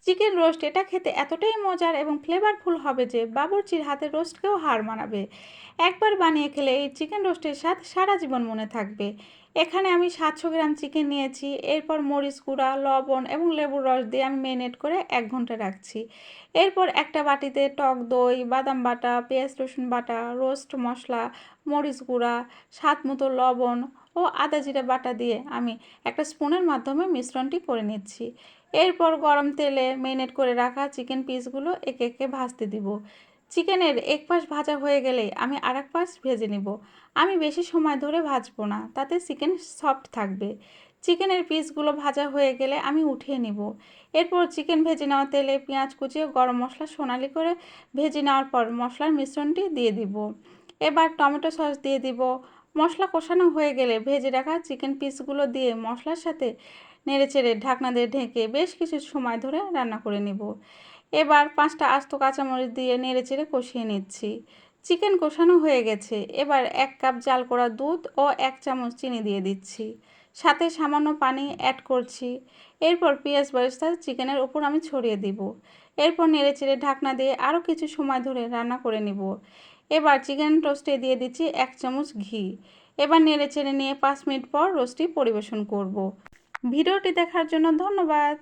Chicken roast এটা খেতে এতটাই মজার এবং ফ্লেভারফুল হবে যে বাবুর্চির হাতের রোস্টকেও হার মানাবে। একবার বানিয়ে খেলে এই চিকেন রোস্টের স্বাদ সারা জীবন মনে থাকবে। এখানে আমি 700 গ্রাম চিকেন নিয়েছি। এরপর মরিচ গুঁড়া, লবণ এবং লেবুর রস দিয়ে আমি ম্যারিনেট করে 1 ঘন্টা রাখছি। এরপর একটা বাটিতে টক দই, বাদাম বাটা, পেঁয়াজ রসুন বাটা, রোস্ট মশলা, মরিচ গুঁড়া, স্বাদ মতো লবণ ও আদা জিরা বাটা দিয়ে আমি একটা স্পুনের মাধ্যমে মিশ্রণটি করে নিচ্ছি। এরপর গরম তেলে ম্যারিনেট করে রাখা চিকেন পিসগুলো একে একে ভাজতে দিব। চিকেনের এক পাশ ভাজা হয়ে গেলে আমি আর এক পাশ ভেজে নিব। আমি বেশি সময় ধরে ভাজবো না, তাতে চিকেন সফট থাকবে। চিকেনের পিসগুলো ভাজা হয়ে গেলে আমি উঠিয়ে নিব। এরপর চিকেন ভেজে নেওয়া তেলে পেঁয়াজ কুচি ও গরম মশলা সোনালি করে ভেজে নেওয়ার পর মশলার মিশ্রণটি দিয়ে দিব। এবার টমেটো সস দিয়ে দিব। মশলা কষানো হয়ে গেলে ভেজে রাখা চিকেন পিসগুলো দিয়ে মশলার সাথে নেড়েচেড়ে ঢাকনা দিয়ে ঢেকে বেশ কিছু সময় ধরে রান্না করে নিব। এবার 5টা আস্ত কাঁচামরিচ দিয়ে নেড়েচেড়ে কষিয়ে নিচ্ছি। চিকেন কষানো হয়ে গেছে। এবার 1 কাপ জাল করা দুধ ও 1 চামচ চিনি দিয়ে দিচ্ছি, সাথে সামান্য পানি অ্যাড করছি। এরপর পেঁয়াজ বেরেস্তা চিকেনের উপর আমি ছড়িয়ে দিব। এরপর নেড়েচেড়ে ঢাকনা দিয়ে আরও কিছু সময় ধরে রান্না করে নিব। এবার চিকেন রোস্টে দিয়ে দিচ্ছি 1 চামচ ঘি। এবার নেড়েচেড়ে নিয়ে 5 মিনিট পর রোস্টটি পরিবেশন করব। ভিডিওটি দেখার জন্য ধন্যবাদ।